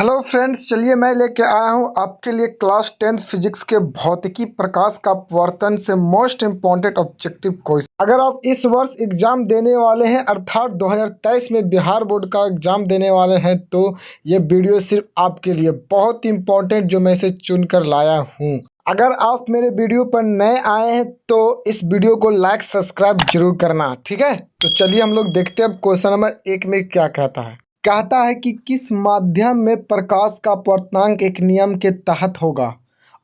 Hello friends, चलिए मैं लेके आया हूँ आपके लिए क्लास 10th फिजिक्स के भौतिकी प्रकाश का अपवर्तन से मोस्ट इम्पॉर्टेंट ऑब्जेक्टिव क्वेश्चन। अगर आप इस वर्ष एग्जाम देने वाले हैं अर्थात 2023 में बिहार बोर्ड का एग्जाम देने वाले हैं तो ये वीडियो सिर्फ आपके लिए बहुत इम्पोर्टेंट जो मैं इसे चुन कर लाया हूँ। अगर आप मेरे वीडियो पर नए आए हैं तो इस वीडियो को लाइक सब्सक्राइब जरूर करना, ठीक है। तो चलिए हम लोग देखते हैं अब क्वेश्चन नंबर 1 में क्या कहता है कि किस माध्यम में प्रकाश का अपवर्तनांक एक नियम के तहत होगा।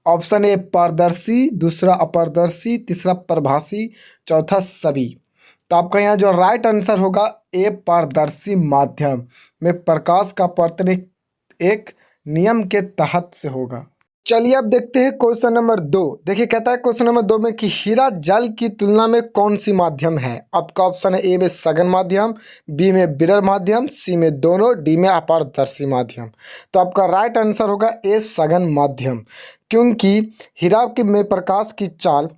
ऑप्शन ए पारदर्शी, दूसरा अपारदर्शी, तीसरा प्रभासी, चौथा सभी। तो आपका यहाँ जो राइट आंसर होगा ए पारदर्शी माध्यम में प्रकाश का अपवर्तन एक नियम के तहत से होगा। चलिए अब देखते हैं क्वेश्चन नंबर 2। देखिए कहता है क्वेश्चन नंबर 2 में कि हीरा जल की तुलना में कौन सी माध्यम है। आपका ऑप्शन है ए में सघन माध्यम, बी में विरल माध्यम, सी में दोनों, डी में अपारदर्शी माध्यम। तो आपका राइट आंसर होगा ए सघन माध्यम, क्योंकि हीरा में प्रकाश की चाल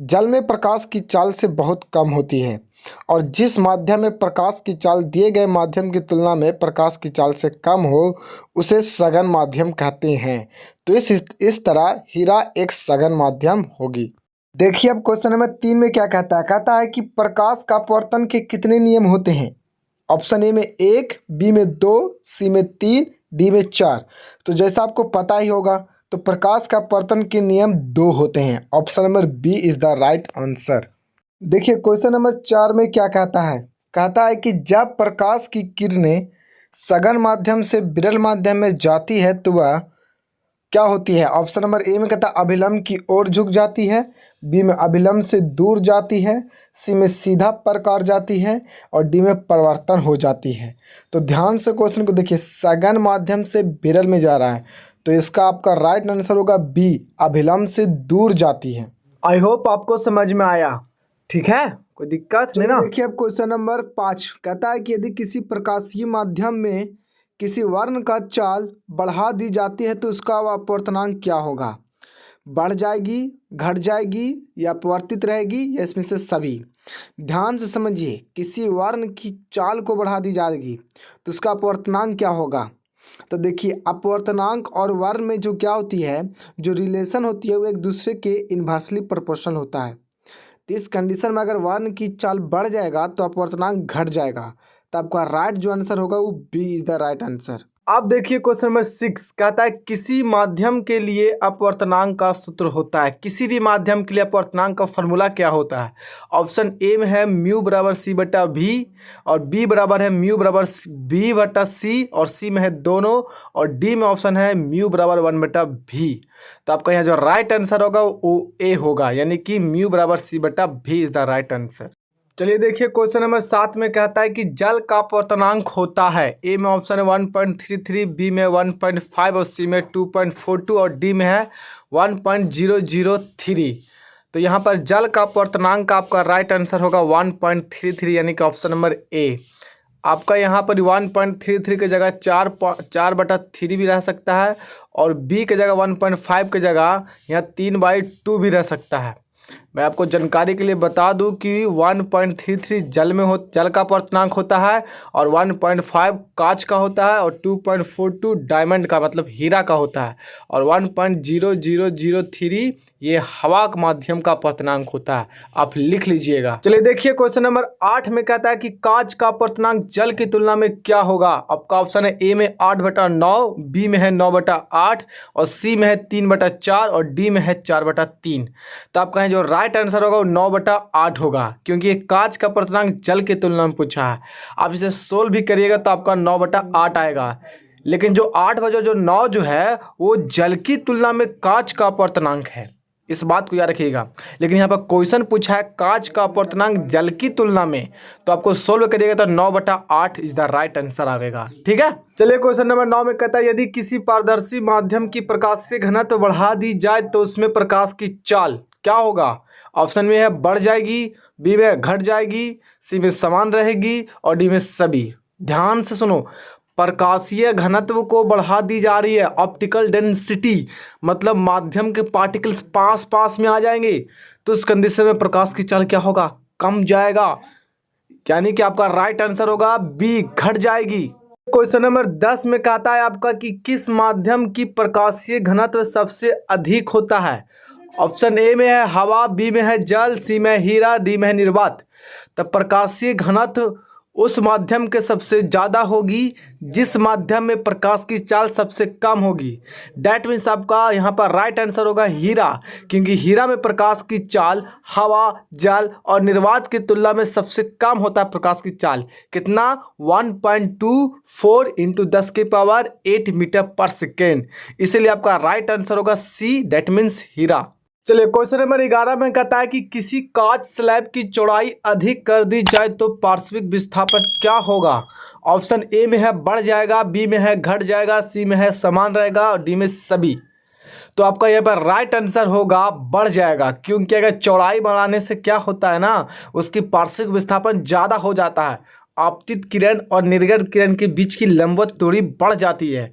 जल में प्रकाश की चाल से बहुत कम होती है और जिस माध्यम में प्रकाश की चाल दिए गए माध्यम की तुलना में प्रकाश की चाल से कम हो उसे सघन माध्यम कहते हैं। तो इस तरह हीरा एक सघन माध्यम होगी। देखिए अब क्वेश्चन नंबर 3 में क्या कहता है कि प्रकाश का अपवर्तन के कितने नियम होते हैं। ऑप्शन ए में 1, बी में 2, सी में 3, डी में 4। तो जैसा आपको पता ही होगा तो प्रकाश का अपवर्तन के नियम 2 होते हैं। Option number B is the right answer. देखिए क्वेश्चन नंबर 4 में क्या कहता है कि जब प्रकाश की किरणें सघन माध्यम से विरल माध्यम में जाती है तो वह क्या होती है। ऑप्शन नंबर ए में कहता है अभिलंब की ओर झुक जाती है, बी में अभिलंब से दूर जाती है, सी में सीधा प्रकार जाती है और डी में परिवर्तन हो जाती है। तो ध्यान से क्वेश्चन को देखिए, सघन माध्यम से विरल में जा रहा है तो इसका आपका राइट आंसर होगा बी, अभिलंब से दूर जाती है। आई होप आपको समझ में आया, ठीक है, कोई दिक्कत नहीं ना। देखिए अब क्वेश्चन नंबर 5 कहता है कि यदि किसी प्रकाशीय माध्यम में किसी वर्ण का चाल बढ़ा दी जाती है तो उसका अपवर्तनांक क्या होगा। बढ़ जाएगी, घट जाएगी या अपवर्तित रहेगी या इसमें से सभी। ध्यान से समझिए, किसी वर्ण की चाल को बढ़ा दी जाएगी तो उसका अपवर्तनांक क्या होगा। तो देखिए अपवर्तनांक और वर्ण में जो क्या होती है, जो रिलेशन होती है वो एक दूसरे के इन्वर्सली प्रोपोर्शनल होता है। तो इस कंडीशन में अगर वर्ण की चाल बढ़ जाएगा तो अपवर्तनांक घट जाएगा। तो आपका राइट जो आंसर होगा वो B is the right answer. अब देखिए क्वेश्चन नंबर 6 कहता है किसी माध्यम के लिए अपवर्तनांक का सूत्र होता है। किसी भी माध्यम के लिए अपवर्तनांक का फॉर्मूला क्या होता है। ऑप्शन ए में है म्यू बराबर सी बटा भी और बी बराबर है म्यू बराबर बी बटा सी और सी में है दोनों और डी में ऑप्शन है म्यू बराबर 1 बटा भी। तो आपका यहाँ जो राइट आंसर होगा वो ए होगा, यानी कि म्यू बराबर सी बटा भी इज द राइट आंसर। चलिए देखिए क्वेश्चन नंबर 7 में कहता है कि जल का अपवर्तनांक होता है। ए में ऑप्शन है 1.33, बी में 1.5 और सी में 2.42 और डी में है 1.003। तो यहाँ पर जल का अपवर्तनांक का आपका राइट आंसर होगा 1.33, यानी कि ऑप्शन नंबर ए। आपका यहाँ पर 1.33 की जगह 4/3 भी रह सकता है और बी की जगह 1.5 की जगह यहाँ 3/2 भी रह सकता है। मैं आपको जानकारी के लिए बता दूं कि 1.33 जल का अपवर्तनांक होता है और 1.5 कांच का होता है और 2.42 डायमंड का मतलब हीरा का होता है और 1.0003 ये हवा के माध्यम का अपवर्तनांक होता है। आप लिख लीजिएगा। चलिए देखिए क्वेश्चन नंबर 8 में कहता है कि कांच का अपवर्तनांक जल की तुलना में क्या होगा। आपका ऑप्शन है ए में 8/9, बी में है 9/8 और सी में है 3/4 और डी में है 4/3। तो आप कहें जो राइट आंसर होगा वो 9/8 होगा, क्योंकि ये कांच का अपवर्तनांक जल की तुलना में पूछा है। आप इसे सोल्व भी करिएगा तो आपका 9/8 आएगा, लेकिन जो 8 बजे जो 9 जो है वो जल की तुलना में कांच का अपवर्तनांक है, इस बात को याद रखिएगा। लेकिन यहाँ पर क्वेश्चन पूछा है कांच का अपवर्तनांक जल की तुलना में, तो आपको सोल्व करिएगा तो 9/8 इज द राइट आंसर आएगा, ठीक है। चलिए क्वेश्चन नंबर 9 में कहता है यदि किसी पारदर्शी माध्यम की प्रकाशीय घनत्व बढ़ा दी जाए तो उसमें प्रकाश की चाल क्या होगा। ऑप्शन में है बढ़ जाएगी, बी में घट जाएगी, सी में समान रहेगी और डी में सभी। ध्यान से सुनो, प्रकाशीय घनत्व को बढ़ा दी जा रही है, ऑप्टिकल डेंसिटी, मतलब माध्यम के पार्टिकल्स पास पास में आ जाएंगे तो उस कंडीशन में प्रकाश की चाल क्या होगा, कम जाएगा, यानी कि आपका राइट आंसर होगा बी, घट जाएगी। क्वेश्चन नंबर 10 में कहता है आपका कि किस माध्यम की प्रकाशीय घनत्व सबसे अधिक होता है। ऑप्शन ए में है हवा, बी में है जल, सी में है हीरा, डी में है निर्वात। तो प्रकाशीय घनत्व उस माध्यम के सबसे ज़्यादा होगी जिस माध्यम में प्रकाश की चाल सबसे कम होगी। डैट मीन्स आपका यहाँ पर राइट आंसर होगा हीरा, क्योंकि हीरा में प्रकाश की चाल हवा, जल और निर्वात की तुलना में सबसे कम होता है। प्रकाश की चाल कितना 1.24 इंटू 10⁸ मीटर पर सेकेंड। इसीलिए आपका राइट आंसर होगा सी, डैट मीन्स हीरा। चलिए क्वेश्चन नंबर 11 में कहता है कि किसी कांच स्लैब की चौड़ाई अधिक कर दी जाए तो पार्श्विक विस्थापन क्या होगा। ऑप्शन ए में है बढ़ जाएगा, बी में है घट जाएगा, सी में है समान रहेगा और डी में सभी। तो आपका यहाँ पर राइट आंसर होगा बढ़ जाएगा, क्योंकि अगर चौड़ाई बढ़ाने से क्या होता है ना, उसकी पार्श्विक विस्थापन ज़्यादा हो जाता है। आपतित किरण और निर्गत किरण के बीच की लंबवत दूरी बढ़ जाती है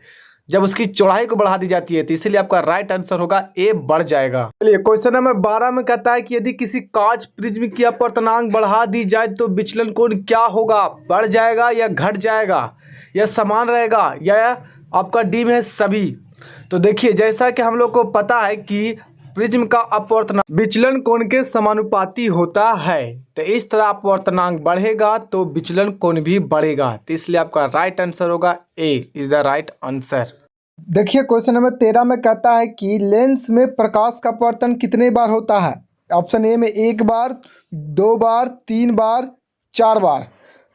जब उसकी चौड़ाई को बढ़ा दी जाती है। तो इसीलिए आपका राइट आंसर होगा ए, बढ़ जाएगा। चलिए क्वेश्चन नंबर 12 में कहता है कि यदि किसी कांच प्रिज्म की अपवर्तनांक बढ़ा दी जाए तो विचलन कोण क्या होगा। बढ़ जाएगा या घट जाएगा या समान रहेगा या आपका डी में है सभी। तो देखिए जैसा कि हम लोग को पता है कि प्रिज्म का अपवर्तनांक विचलन कोण के समानुपाती होता है, तो इस तरह अपवर्तनांक बढ़ेगा तो विचलन कोण भी बढ़ेगा। तो इसलिए आपका राइट आंसर होगा ए, इज द राइट आंसर। देखिए क्वेश्चन नंबर 13 में कहता है कि लेंस में प्रकाश का अपवर्तन कितने बार होता है। ऑप्शन ए में 1 बार, 2 बार, 3 बार, 4 बार।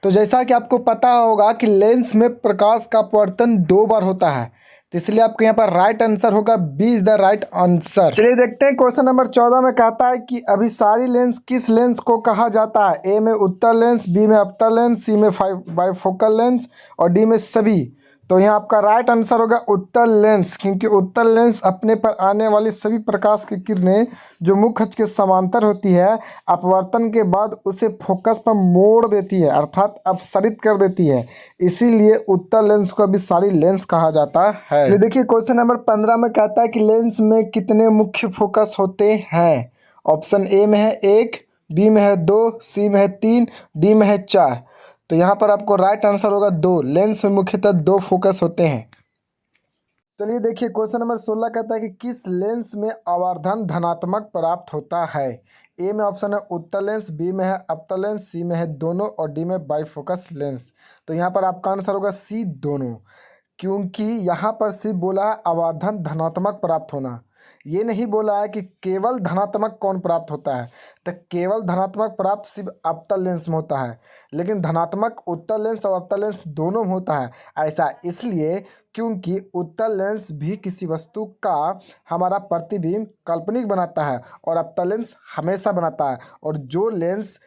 तो जैसा कि आपको पता होगा कि लेंस में प्रकाश का अपवर्तन 2 बार होता है, तो इसलिए आपके यहाँ पर राइट आंसर होगा B, is the right answer. चलिए देखते हैं क्वेश्चन नंबर 14 में कहता है कि अभिसारी लेंस किस लेंस को कहा जाता है। ए में उत्तल लेंस, बी में अवतल लेंस, सी में बाइफोकल लेंस और डी में सभी। तो यहाँ आपका राइट आंसर होगा उत्तल लेंस, क्योंकि उत्तल लेंस अपने पर आने वाली सभी प्रकाश की किरणें जो मुख्य अक्ष के समांतर होती है, अपवर्तन के बाद उसे फोकस पर मोड़ देती है, अर्थात अपसरित कर देती है। इसीलिए उत्तल लेंस को अभिसारी लेंस कहा जाता है। ये देखिए क्वेश्चन नंबर 15 में कहता है कि लेंस में कितने मुख्य फोकस होते हैं। ऑप्शन ए में है 1, बी में है 2, सी में है 3, डी में है 4। तो यहाँ पर आपको राइट आंसर होगा 2। लेंस में मुख्यतः 2 फोकस होते हैं। चलिए देखिए क्वेश्चन नंबर 16 कहता है कि किस लेंस में आवर्धन धनात्मक प्राप्त होता है। ए में ऑप्शन है उत्तल लेंस, बी में है अवतल लेंस, सी में है दोनों और डी में बाइफोकस लेंस। तो यहाँ पर आपका आंसर होगा सी, दोनों, क्योंकि यहाँ पर सिर्फ बोला है आवर्धन धनात्मक प्राप्त होना, ये नहीं बोला है कि केवल धनात्मक कौन प्राप्त होता है। तो केवल धनात्मक प्राप्त सिर्फ अवतल लेंस में होता है, लेकिन धनात्मक उत्तल लेंस और अवतल लेंस दोनों में होता है। ऐसा इसलिए क्योंकि उत्तल लेंस भी किसी वस्तु का हमारा प्रतिबिंब काल्पनिक बनाता है और अवतल लेंस हमेशा बनाता है, और जो लेंस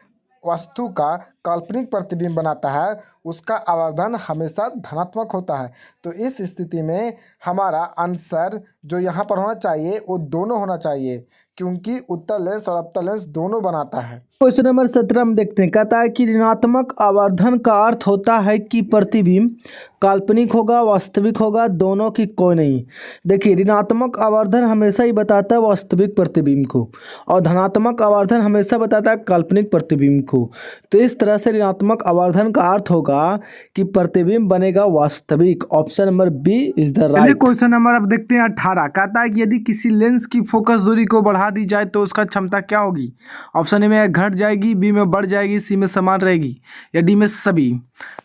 वस्तु का काल्पनिक प्रतिबिंब बनाता है उसका आवर्धन हमेशा धनात्मक होता है। तो इस स्थिति में हमारा आंसर जो यहाँ पर होना चाहिए वो दोनों होना चाहिए, क्योंकि उत्तल लेंस और अवतल लेंस दोनों बनाता है। क्वेश्चन नंबर 17 में देखते हैं, कहता है कि ऋणात्मक आवर्धन का अर्थ होता है कि प्रतिबिंब काल्पनिक होगा, वास्तविक होगा, दोनों की कोई नहीं। देखिए ऋणात्मक आवर्धन हमेशा ही बताता है वास्तविक प्रतिबिंब को और धनात्मक आवर्धन हमेशा बताता है काल्पनिक प्रतिबिंब को। तो इस तरह से ऋणात्मक आवर्धन का अर्थ होगा कि प्रतिबिंब बनेगा वास्तविक। Option number B is the right. Question number अब देखते हैं 18, कहता है कि यदि किसी लेंस की फोकस दूरी को बढ़ा दी जाए तो उसका क्षमता क्या होगी। ऑप्शन ए में घट जाएगी, बी में बढ़ जाएगी, सी में समान रहेगी या डी में सभी।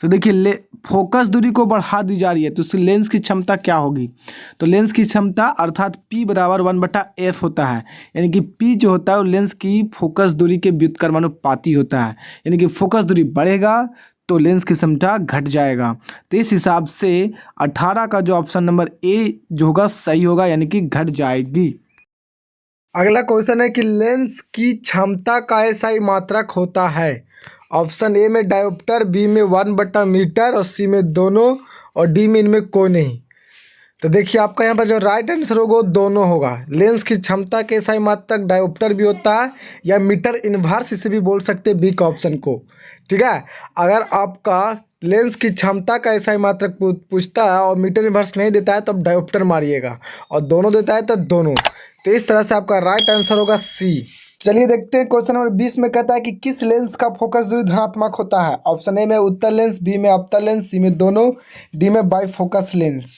तो देखिए फोकस दूरी को बढ़ा दी जा रही है तो उसकी लेंस की क्षमता क्या होगी। तो लेंस की क्षमता अर्थात P बराबर 1/f होता है, यानी कि P जो होता है वो लेंस की फोकस दूरी के व्युत्क्रमानुपाती होता है, यानी कि फोकस दूरी बढ़ेगा तो लेंस की क्षमता घट जाएगा। तो इस हिसाब से 18 का जो ऑप्शन नंबर ए जो होगा सही होगा, यानी कि घट जाएगी। अगला क्वेश्चन है कि लेंस की क्षमता का एसआई मात्रक होता है। ऑप्शन ए में डायोप्टर, बी में 1/मीटर और सी में दोनों और डी में इनमें कोई नहीं। तो देखिए आपका यहाँ पर जो राइट आंसर होगा वो दोनों होगा। लेंस की क्षमता के एसआई मात्रक डायोप्टर भी होता है या मीटर इनवर्स, इसे भी बोल सकते हैं बी का ऑप्शन को। ठीक है, अगर आपका लेंस की क्षमता का एसआई मात्रक पूछता है और मीटर इनवर्स नहीं देता है तो आप डायोप्टर मारिएगा, और दोनों देता है तो दोनों। तो इस तरह से आपका राइट आंसर होगा सी। चलिए देखते हैं क्वेश्चन नंबर 20 में कहता है कि किस लेंस का फोकस दूरी धनात्मक होता है। ऑप्शन ए में उत्तल लेंस, बी में अवतल लेंस, सी में दोनों, डी में बाईफोकस लेंस।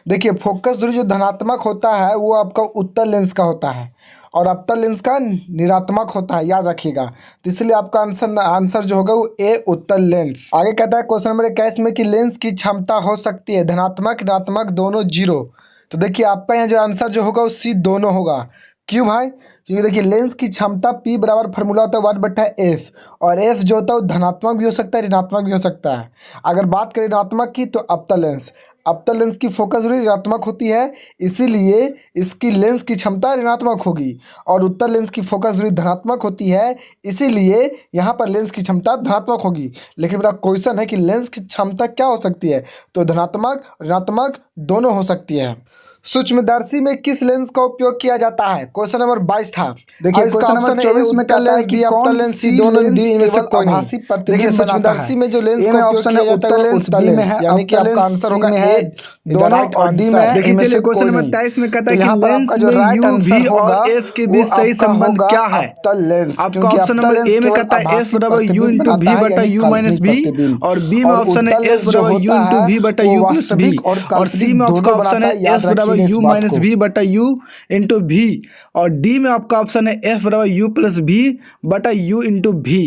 देखिए फोकस दूरी जो धनात्मक होता है वो आपका उत्तल लेंस का होता है और अवतल लेंस का ऋणात्मक होता है, याद रखिएगा। तो इसलिए आपका आंसर जो होगा वो ए उत्तल लेंस। आगे कहता है क्वेश्चन नंबर 21 में कि लेंस की क्षमता हो सकती है धनात्मक ऋणात्मक दोनों जीरो। तो देखिए आपका यहाँ जो आंसर जो होगा वो सी दोनों होगा। क्यों भाई? क्योंकि देखिए लेंस की क्षमता P बराबर फार्मूला होता है 1/f और f जो होता है वो धनात्मक भी हो सकता है ऋणात्मक भी हो सकता है। अगर बात करें ऋणात्मक की तो अवतल लेंस की फोकस दूरी ऋणात्मक होती है, इसीलिए इसकी लेंस की क्षमता ऋणात्मक होगी। और उत्तल लेंस की फोकस दूरी धनात्मक होती है, इसीलिए यहाँ पर लेंस की क्षमता धनात्मक होगी। लेकिन मेरा क्वेश्चन है कि लेंस की क्षमता क्या हो सकती है, तो धनात्मक ऋणात्मक दोनों हो सकती है। सूक्ष्मदर्शी में किस लेंस का उपयोग किया जाता है? क्वेश्चन नंबर 22 था। देखिए क्वेश्चन नंबर 24 में कहता है कि अवतल लेंस सी दोनों डी इनमें से कोई नहीं। देखिए सूक्ष्मदर्शी में जो लेंस का उपयोग किया जाता है वो उत्तल लेंस, यानी कि आपका आंसर होगा ए दोनों और डी में है। देखिए चलिए क्वेश्चन नंबर 23 में कहता है कि लेंस जो में राइट यू आंसर वी होगा और एफ के बीच सही संबंध क्या है? अवतल लेंस। आपका ऑप्शन नंबर ए में कहता है एफ बराबर यू इंटू वी बटा यू माइनस बी और बी में ऑप्शन है एफ बराबर यू इंटू वी बटा यू प्लस बी और सी में आपका ऑप्शन है एफ बराबर यू माइनस वी बटा यू इंटू भी और डी में आपका ऑप्शन है एफ बराबर यू प्लस भी बटा यू इंटू भी।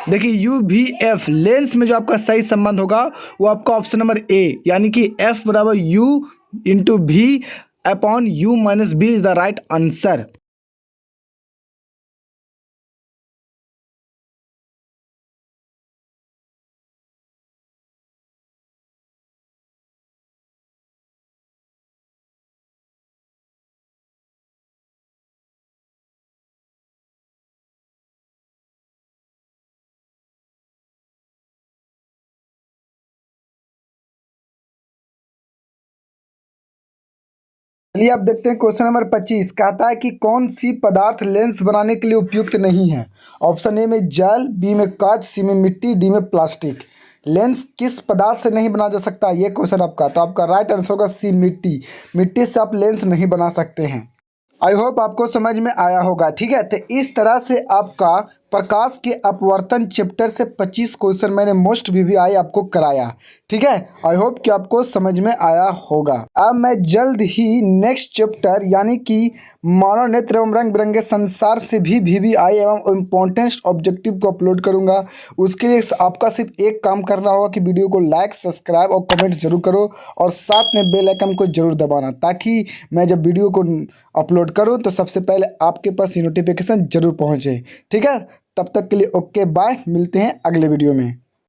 देखिए यू भी एफ लेंस में जो आपका सही संबंध होगा वो आपका ऑप्शन नंबर ए यानी कि एफ बराबर U into V upon U minus V is the right answer. चलिए अब देखते हैं क्वेश्चन नंबर 25 कहता है कि कौन सी पदार्थ लेंस बनाने के लिए उपयुक्त नहीं है। ऑप्शन ए में जल, बी में कांच, सी में मिट्टी, डी में प्लास्टिक। लेंस किस पदार्थ से नहीं बना जा सकता, ये क्वेश्चन आपका। तो आपका राइट आंसर होगा सी मिट्टी। मिट्टी से आप लेंस नहीं बना सकते हैं। आई होप आपको समझ में आया होगा। ठीक है, तो इस तरह से आपका प्रकाश के अपवर्तन चैप्टर से 25 क्वेश्चन मैंने मोस्ट वीवीआई आपको कराया। ठीक है, आई होप कि आपको समझ में आया होगा। अब मैं जल्द ही नेक्स्ट चैप्टर यानी कि मानव नेत्र एवं रंग बिरंगे संसार से भी वीवीआई एवं इम्पोर्टेंट ऑब्जेक्टिव को अपलोड करूंगा। उसके लिए आपका सिर्फ एक काम करना होगा कि वीडियो को लाइक, सब्सक्राइब और कमेंट जरूर करो और साथ में बेल आइकन को जरूर दबाना, ताकि मैं जब वीडियो को अपलोड करूं तो सबसे पहले आपके पास ये नोटिफिकेशन जरूर पहुंचे। ठीक है, तब तक के लिए ओके बाय, मिलते हैं अगले वीडियो में।